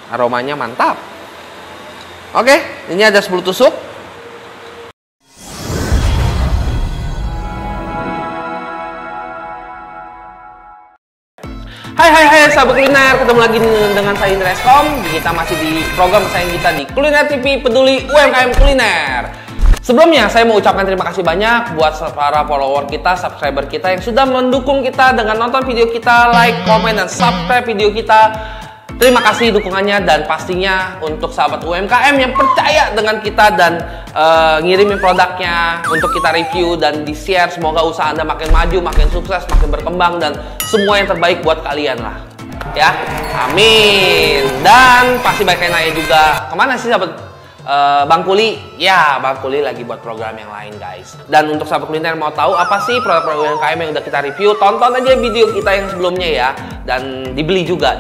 Aromanya mantap. Oke, ini ada 10 tusuk. Hai sahabat kuliner, ketemu lagi dengan saya Indra Eskom. Kita masih di program kesayangan kita di Kuliner TV Peduli UMKM Kuliner. Sebelumnya saya mau ucapkan terima kasih banyak buat para follower kita, subscriber kita yang sudah mendukung kita dengan nonton video kita, like, komen, dan subscribe video kita. Terima kasih dukungannya, dan pastinya untuk sahabat UMKM yang percaya dengan kita dan ngirimin produknya untuk kita review dan di-share. Semoga usaha Anda makin maju, makin sukses, makin berkembang, dan semua yang terbaik buat kalian lah. Ya, amin. Dan pasti banyak yang nanya juga, kemana sih sahabat Bang Kuli? Ya, Bang Kuli lagi buat program yang lain, guys. Dan untuk sahabat kuliner mau tahu apa sih produk-produk UMKM yang udah kita review, tonton aja video kita yang sebelumnya ya. Dan dibeli juga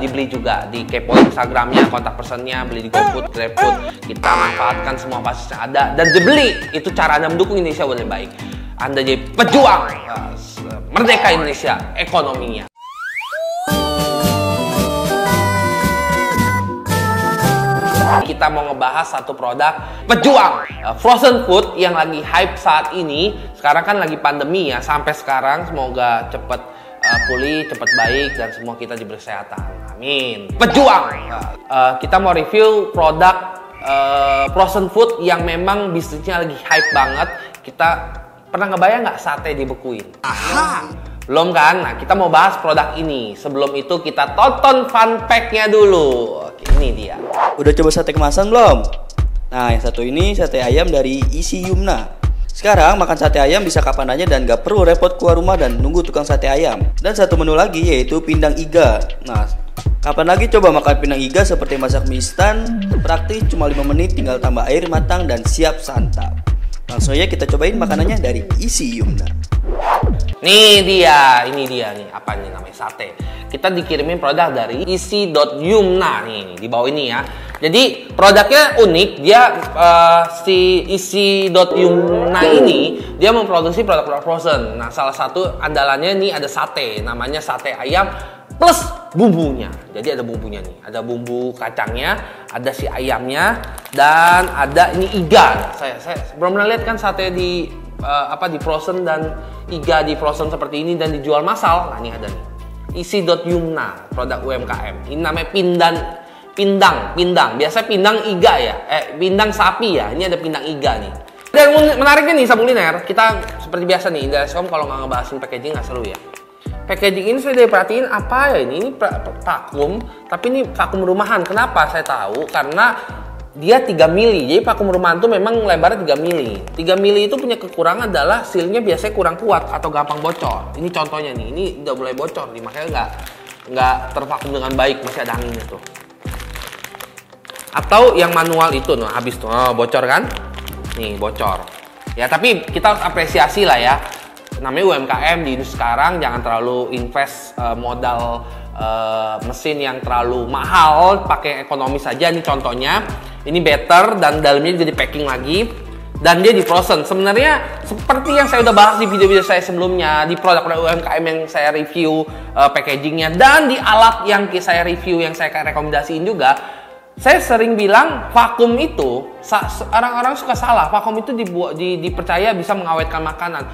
di kepo Instagramnya, kontak personnya, beli di GoFood, GrabFood. Kita manfaatkan semua fasilitas yang ada dan dibeli. Itu cara Anda mendukung Indonesia lebih baik. Anda jadi pejuang merdeka Indonesia ekonominya. Kita mau ngebahas satu produk pejuang frozen food yang lagi hype saat ini. Sekarang kan lagi pandemi ya, sampai sekarang semoga cepet pulih, cepet baik, dan semua kita diberi kesehatan. Amin. Pejuang. Kita mau review produk frozen food yang memang bisnisnya lagi hype banget. Kita pernah ngebayang nggak sate dibekuin? Aha. Belum kan? Nah, kita mau bahas produk ini. Sebelum itu kita tonton fun fact-nya dulu. Oke, ini dia. Udah coba sate kemasan belum? Nah, yang satu ini sate ayam dari Isi Yumna. Sekarang makan sate ayam bisa kapan aja dan gak perlu repot keluar rumah dan nunggu tukang sate ayam. Dan satu menu lagi yaitu pindang iga. Nah, kapan lagi coba makan pindang iga seperti masak mie instan? Praktis, cuma 5 menit, tinggal tambah air matang dan siap santap. Langsung aja kita cobain makanannya dari Isi Yumna. Ini dia nih, apa nih namanya, sate. Kita dikirimin produk dari isi.yumna nih, di bawah ini ya. Jadi produknya unik, dia si isi.yumna ini dia memproduksi produk-produk frozen. Nah, salah satu andalannya nih ada sate, namanya sate ayam plus bumbunya. Jadi ada bumbunya nih, ada bumbu kacangnya, ada si ayamnya, dan ada ini iga. Saya belum pernah lihat kan sate di di frozen dan iga di frozen seperti ini dan dijual massal. Nah, ini ada nih. Isi.yumna, produk UMKM. Ini namanya pindang. Biasa pindang iga ya. Pindang sapi ya. Ini ada pindang iga nih. Dan menariknya nih sahabat kuliner, kita seperti biasa nih, Indra Eskom kalau nggak ngebahasin packaging nggak seru ya. Packaging ini saya perhatiin apa ya ini vakum, tapi ini vakum rumahan. Kenapa saya tahu? Karena dia 3 mili, jadi vakum rumahan itu memang lebarnya 3 mili. 3 mili itu punya kekurangan adalah sealnya biasanya kurang kuat atau gampang bocor. Ini contohnya nih, ini udah mulai bocor nih, makanya nggak tervakum dengan baik, masih ada anginnya tuh. Atau yang manual itu, nah habis tuh, bocor kan? Nih bocor. Ya tapi kita harus apresiasi lah ya. Namanya UMKM di Indonesia sekarang, jangan terlalu invest modal mesin yang terlalu mahal, pakai ekonomi saja. Ini contohnya. Ini better dan dalamnya jadi packing lagi dan dia di frozen. Sebenarnya seperti yang saya udah bahas di video-video saya sebelumnya, di produk-produk UMKM yang saya review packagingnya dan di alat yang saya review yang saya rekomendasiin juga, saya sering bilang vakum itu orang-orang suka salah. Vakum itu dipercaya bisa mengawetkan makanan.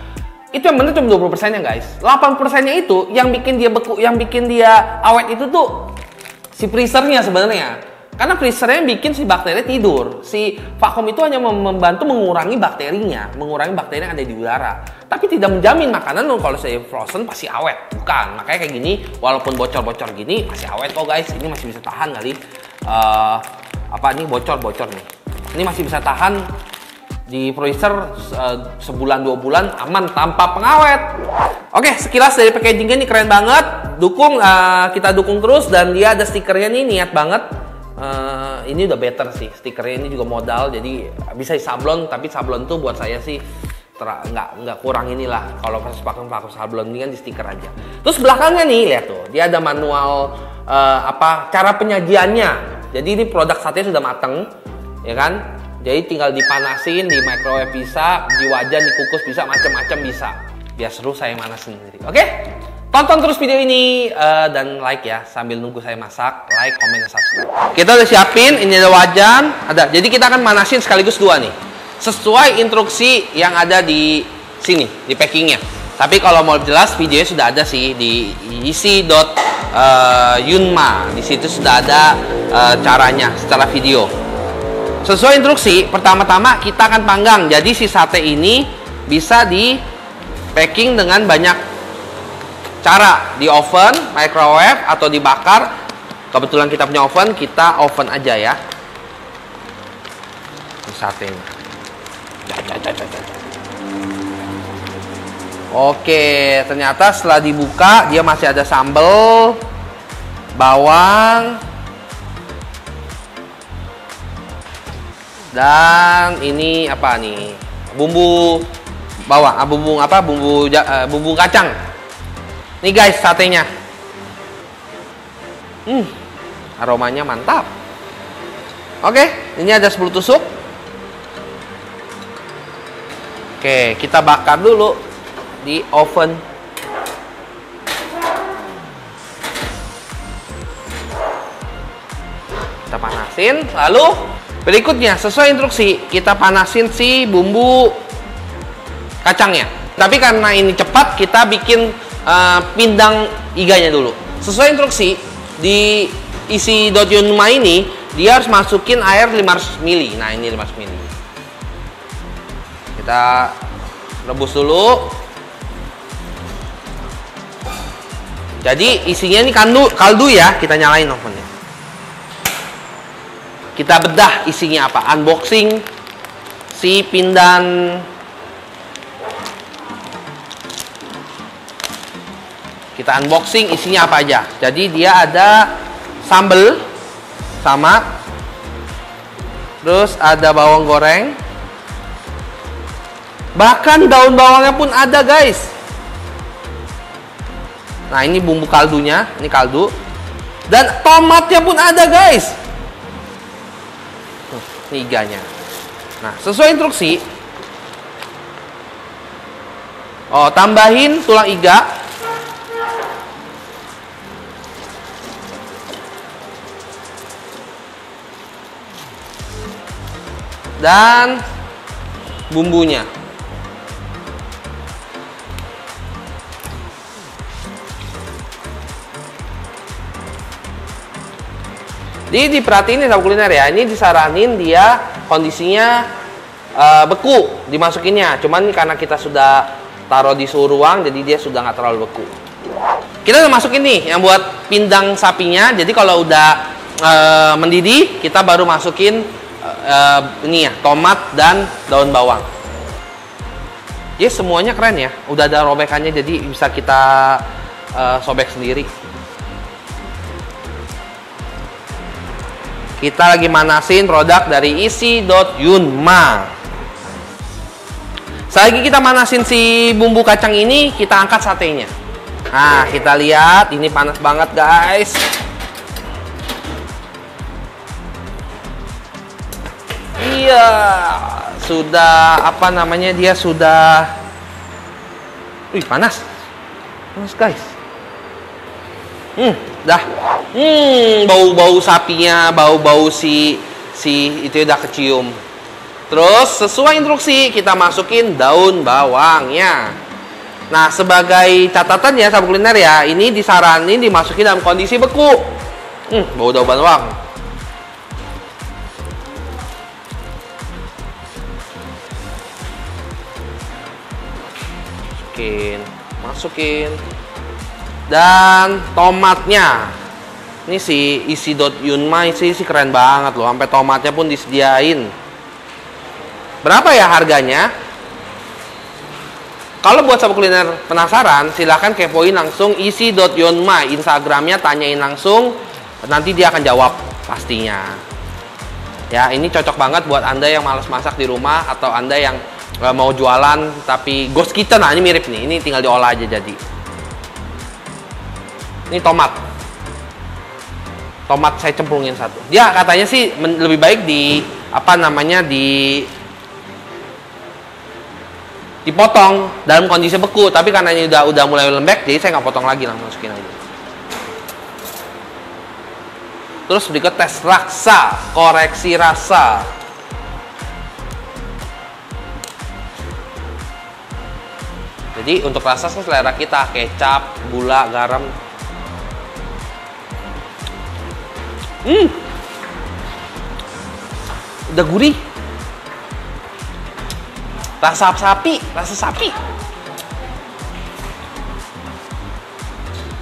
Itu yang benar cuma 20%-nya guys. 80%-nya itu yang bikin dia beku, yang bikin dia awet itu tuh si freezernya sebenarnya. Karena freezernya yang bikin si bakteri tidur. Si vakum itu hanya membantu mengurangi bakterinya, mengurangi bakteri yang ada di udara. Tapi tidak menjamin makanan kalau saya frozen pasti awet. Bukan. Makanya kayak gini, walaupun bocor-bocor gini masih awet kok guys. Ini masih bisa tahan kali. Ini bocor nih. Ini masih bisa tahan di freezer sebulan 2 bulan aman tanpa pengawet. Oke, sekilas dari packagingnya ini keren banget. Kita dukung terus, dan dia ada stikernya nih, niat banget. Ini udah better sih, stikernya ini juga modal, jadi bisa disablon, tapi sablon tuh buat saya sih nggak kurang inilah. Kalau pas pakai sablon ini kan di stiker aja. Terus belakangnya nih, lihat tuh, dia ada manual cara penyajiannya. Jadi ini produk sate sudah mateng, ya kan? Jadi tinggal dipanasin, di microwave bisa, di wajan, dikukus bisa, macam-macam bisa. Biar seru saya manasin sendiri. Oke? Tonton terus video ini dan like ya, sambil nunggu saya masak, like, komen, dan subscribe. Kita udah siapin, ini ada wajan, ada. Jadi kita akan manasin sekaligus dua nih, sesuai instruksi yang ada di sini, di packingnya. Tapi kalau mau jelas, videonya sudah ada sih di isi.yunma. Di situ sudah ada caranya secara video. Sesuai instruksi, pertama-tama kita akan panggang. Jadi si sate ini bisa di packing dengan banyak cara, di oven, microwave, atau dibakar. Kebetulan kita punya oven, kita oven aja ya. Ini satenya. Oke, ternyata setelah dibuka dia masih ada sambal, bawang, dan ini apa nih? Bumbu bawang, bumbu kacang. Nih guys, satenya. Aromanya mantap. Oke, ini ada 10 tusuk. Oke, kita bakar dulu di oven. Kita panasin, lalu berikutnya sesuai instruksi kita panasin si bumbu kacangnya. Tapi karena ini cepat, kita bikin pindang iganya dulu. Sesuai instruksi di isi.yunma ini, dia harus masukin air 500 ml. Nah, ini 500 ml. Kita rebus dulu. Jadi isinya ini kaldu ya, kita nyalain ovennya. Kita bedah isinya apa? Unboxing si pindang. Kita unboxing isinya apa aja. Jadi dia ada sambal sama, terus ada bawang goreng, bahkan daun bawangnya pun ada guys. Nah, ini bumbu kaldunya, ini kaldu, dan tomatnya pun ada guys. Ini iganya. Nah, sesuai instruksi, tambahin tulang iga. Dan bumbunya. Jadi diperhatiin nih sama kuliner ya. Ini disaranin dia kondisinya beku dimasukinnya. Cuman karena kita sudah taruh di suhu ruang, jadi dia sudah nggak terlalu beku. Kita udah masukin nih yang buat pindang sapinya. Jadi kalau udah mendidih, kita baru masukin ini ya, tomat dan daun bawang. Ya, semuanya keren ya. Udah ada robekannya, jadi bisa kita sobek sendiri. Kita lagi manasin produk dari isi.yunma. Selagi kita manasin si bumbu kacang ini, kita angkat satenya. Nah, kita lihat ini panas banget guys. Iya, sudah apa namanya, dia sudah panas. Panas guys. Dah. Bau-bau sapinya, bau-bau si itu udah kecium. Terus sesuai instruksi kita masukin daun bawangnya. Nah, sebagai catatan ya sahabat kuliner ya, ini disaranin dimasukin dalam kondisi beku. Bau daun bawang. Masukin. Dan tomatnya. Ini si isi.yunma sih keren banget loh, sampai tomatnya pun disediain. Berapa ya harganya? Kalau buat sahabat kuliner penasaran, silahkan kepoin langsung isi.yunma, Instagramnya, tanyain langsung, nanti dia akan jawab pastinya. Ya, ini cocok banget buat Anda yang malas masak di rumah, atau Anda yang mau jualan tapi ghost kitchen. Nah, ini mirip nih, ini tinggal diolah aja jadi. Ini tomat saya cemplungin satu. Dia katanya sih lebih baik di dipotong dalam kondisi beku, tapi karena ini udah mulai lembek, jadi saya nggak potong lagi, langsung masukin aja. Terus berikut tes rasa, koreksi rasa. Jadi untuk rasa selera kita, kecap, gula, garam. Udah gurih. Rasa sapi.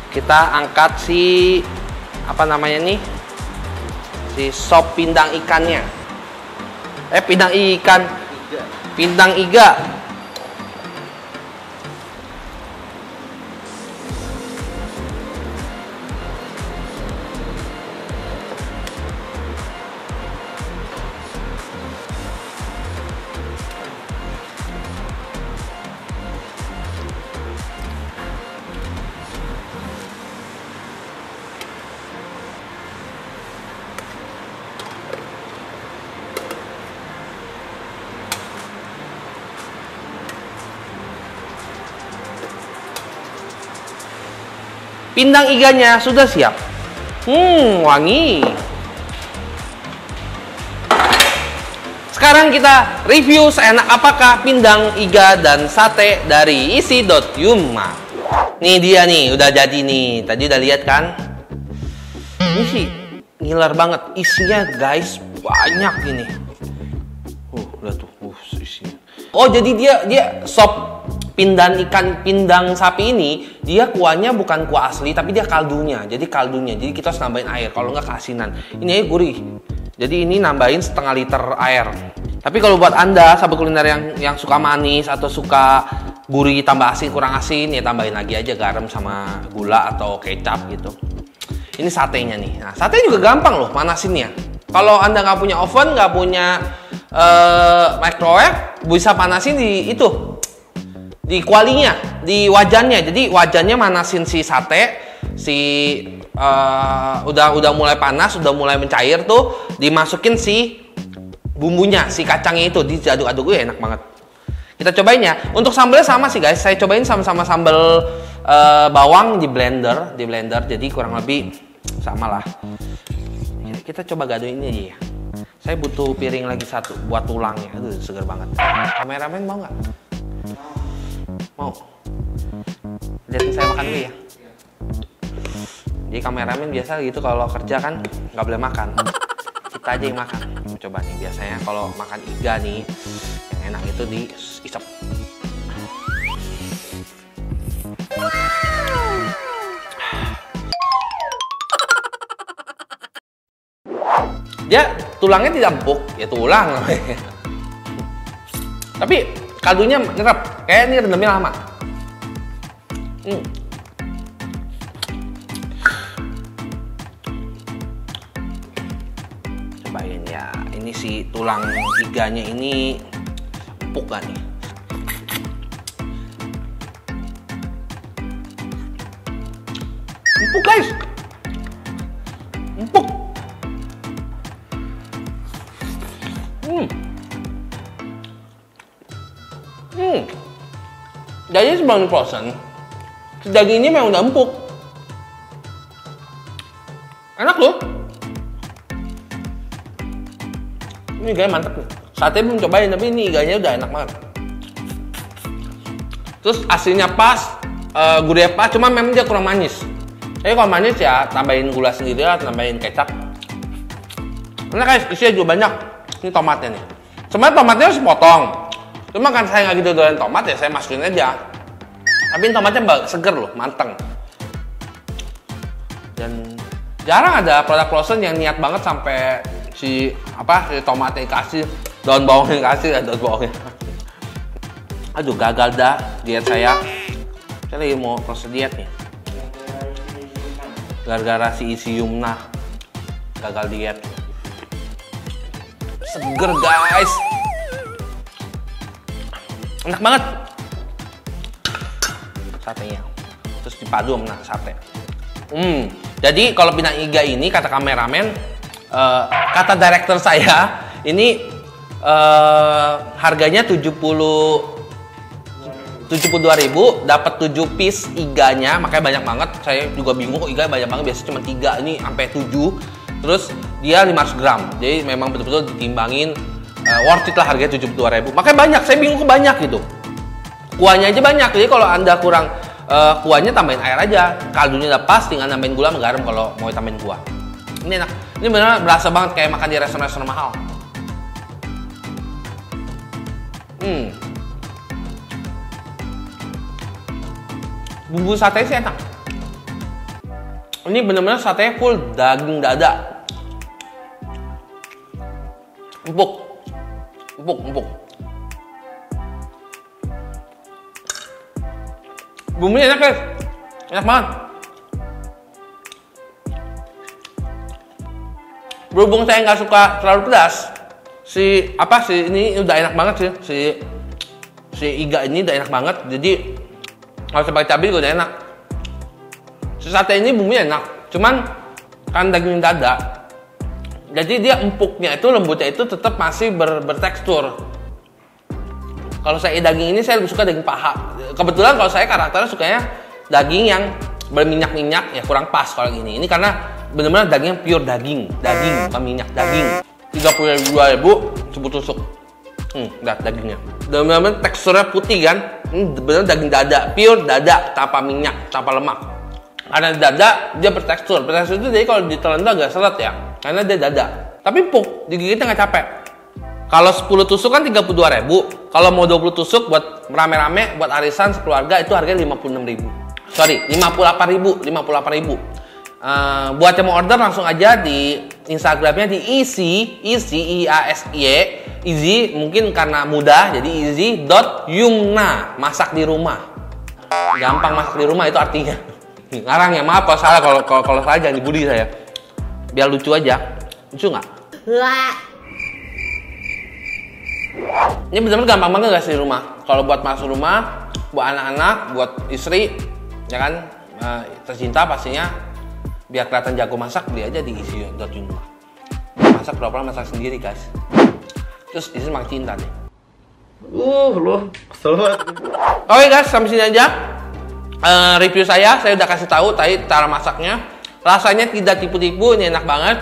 Kita angkat si apa namanya nih? Si sop pindang ikannya. Pindang iga. Pindang iganya sudah siap. Wangi. Sekarang kita review seenak apakah pindang iga dan sate dari isi.yumna. Nih dia nih, udah jadi nih. Tadi udah lihat kan? Ini sih ngiler banget. Isinya guys, banyak ini. Udah tuh, isinya. Oh, jadi dia sop pindang sapi ini, dia kuahnya bukan kuah asli, tapi dia kaldunya. Jadi kita harus nambahin air, kalau nggak keasinan. Ini aja gurih. Jadi ini nambahin setengah liter air. Tapi kalau buat Anda sahabat kuliner yang suka manis atau suka gurih tambah asin kurang asin, ya tambahin lagi aja garam sama gula atau kecap gitu. Ini satenya nih. Nah, sate juga gampang loh manasinnya. Kalau Anda nggak punya oven, nggak punya microwave, bisa panasin di kualinya, di wajannya. Jadi wajannya manasin si sate, udah mulai panas, udah mulai mencair tuh, dimasukin si bumbunya, si kacangnya itu, diaduk-aduk. Enak banget. Kita cobain ya. Untuk sambalnya sama sih guys, saya cobain sama-sama sambal bawang di blender. Jadi kurang lebih sama lah. Ya, kita coba gadoin ini aja ya. Saya butuh piring lagi satu buat tulangnya. Aduh, seger banget. Kameramen mau nggak? Mau? Lihatin saya makan dulu ya. Jadi kameramen biasa gitu kalau kerja kan nggak boleh makan. Kita aja yang makan. Coba nih, biasanya kalau makan iga nih, yang enak itu diisep. Dia tulangnya tidak empuk, ya tulang namanya. Tapi kaldunya nyerap, kayak ini rendamnya lama. Cobain ya, ini si tulang iganya ini empuk kan nih. Empuk guys, empuk. Jadi 90%, daging ini memang udah empuk. Enak loh. Ini iganya mantep nih. Sate belum cobain, tapi ini iganya udah enak banget. Terus asinnya pas, gurihnya pas, cuma memang dia kurang manis. Jadi kalau manis ya tambahin gula sendiri lah, tambahin kecap. Karena guys, isinya juga banyak. Ini tomatnya nih. Sebenarnya tomatnya harus potong. Cuma kan saya nggak gitu doyan tomat ya, saya masukin aja. Tapi tomatnya seger loh, mateng. Dan jarang ada produk frozen yang niat banget sampai si tomatnya dikasih, daun bawangnya dikasih, daun bawangnya. Aduh, gagal dah diet saya. Saya lagi mau proses diet nih. Gara-gara si isi.yumna gagal diet. Seger guys. Enak banget satenya, terus dipadu sama sate. Jadi kalau pindang iga ini, kata kameramen, kata director saya, ini harganya 70 72.000 dapat 7 piece iganya, makanya banyak banget. Saya juga bingung kok iga banyak banget, biasanya cuma 3, ini sampai 7. Terus dia 500 gram. Jadi memang betul-betul ditimbangin worth it lah harganya 72.000. Makanya banyak, saya bingung kok banyak gitu. Kuahnya aja banyak. Jadi kalau Anda kurang kuahnya tambahin air aja. Kaldunya udah pas, tinggal nambahin gula sama garam kalau mau tambahin kuah. Ini enak. Ini benar berasa banget kayak makan di restoran-restoran mahal. Bumbu sate sih enak. Ini benar-benar sate full daging dada. Empuk. Bumbunya enak guys. Enak banget. Berhubung saya nggak suka terlalu pedas, ini udah enak banget sih. Si iga ini udah enak banget. Jadi kalau saya pakai cabai juga udah enak. Si sate ini bumbunya enak, cuman kan daging dada, jadi dia empuknya itu, lembutnya itu tetap masih bertekstur. Kalau saya daging ini saya lebih suka daging paha. Kebetulan kalau saya karakternya sukanya daging yang berminyak-minyak, ya kurang pas kalau ini. Ini karena benar-benar dagingnya pure daging bukan minyak, daging. 32.000 sebut tusuk. Lihat dagingnya. Benar-benar teksturnya putih kan. Ini benar daging dada, pure dada, tanpa minyak, tanpa lemak. Karena dada dia bertekstur. Bertekstur itu jadi kalau ditelan agak seret ya, karena dia dada. Tapi empuk, digigitnya nggak capek. Kalau 10 tusuk kan 32.000. Kalau mau 20 tusuk buat rame-rame, buat arisan sekeluarga itu harganya 56.000. Sorry, 58.000. Buat yang mau order langsung aja di Instagramnya di easy mungkin karena mudah jadi easy.yumna, masak di rumah. Gampang masak di rumah itu artinya. Ngarang ya, maaf kalau salah, kalau salah jangan dibully saya. Biar lucu aja. Lucu nggak? Ini benar-benar gampang banget guys di rumah. Kalau buat masuk rumah, buat anak-anak, buat istri, ya kan, tercinta pastinya. Biar kelihatan jago masak, beli aja di easy.yumna. Masak berapa masak sendiri guys. Terus istri makin cinta deh. Loh, kesel banget. Oke guys, sampai sini aja review saya udah kasih tahu tadi cara masaknya. Rasanya tidak tipu-tipu, ini enak banget.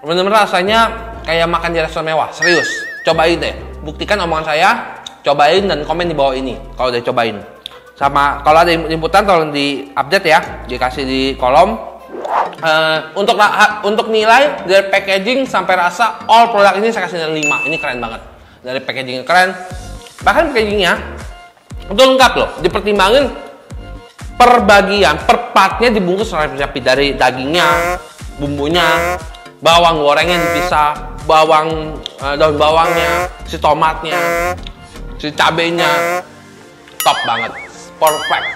Bener-bener rasanya kayak makan di restoran mewah, serius. Cobain deh, buktikan omongan saya, cobain dan komen di bawah ini kalau udah cobain. Sama kalau ada inputan tolong di update ya, dikasih di kolom. Untuk nilai dari packaging sampai rasa, all produk ini saya kasih nilai 5. Ini keren banget. Dari packagingnya keren, bahkan packagingnya itu lengkap loh, dipertimbangin per bagian, per partnya dibungkus rapi-rapi, dari dagingnya, bumbunya, bawang gorengnya dipisah, daun bawangnya, si tomatnya, si cabenya, top banget, perfect.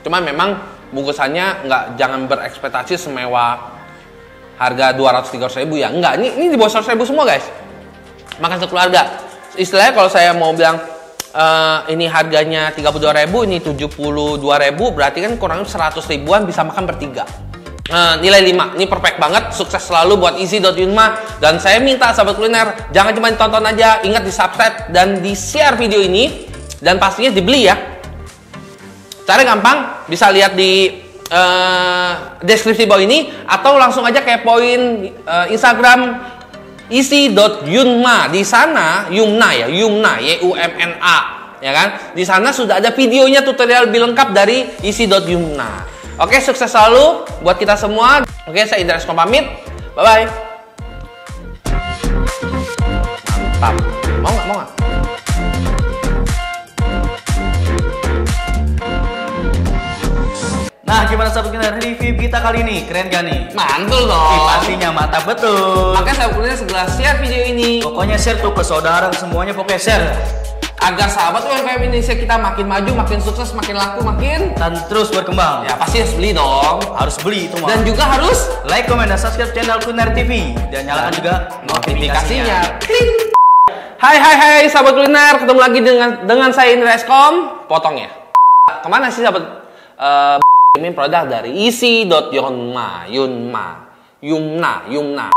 Cuman memang bungkusannya jangan berekspektasi semewah harga 200-300 ribu ya, enggak, ini di bawah 100 ribu semua guys, makan sekeluarga. Istilahnya kalau saya mau bilang ini harganya 32.000, ini 72.000, berarti kan kurang 100 ribuan bisa makan bertiga. Nilai 5, ini perfect banget. Sukses selalu buat easy.yumna. Dan saya minta sahabat kuliner, jangan cuma ditonton aja, ingat di subscribe dan di share video ini, dan pastinya dibeli ya. Cara gampang, bisa lihat di deskripsi bawah ini, atau langsung aja kepoin Instagram easy.yumna. Di sana Yumna ya, Yumna, Y-U-M-N-A, ya kan? Di sana sudah ada videonya, tutorial lebih lengkap dari easy.yumna. Oke, sukses selalu buat kita semua. Oke, saya Indra Eskom pamit. Bye bye. Mantap. Mau nggak? Nah, gimana sahabat kuliner, review kita kali ini? Keren gak nih? Mantul dong. Pastinya mantap betul. Makanya sahabat kuliner segera share video ini. Pokoknya share tuh ke saudara, semuanya pokoknya share. Agar sahabat UMKM Indonesia kita makin maju, makin sukses, makin laku, makin dan terus berkembang. Ya pasti harus beli dong. Harus beli itu mah. Dan juga harus like, comment, dan subscribe channel Kuliner TV. Dan nyalakan juga notifikasinya. Hai sahabat kuliner, ketemu lagi dengan saya Indra Eskom. Potong ya. Kemana sih sahabat? Ini produk dari easy.yumna. Yumna.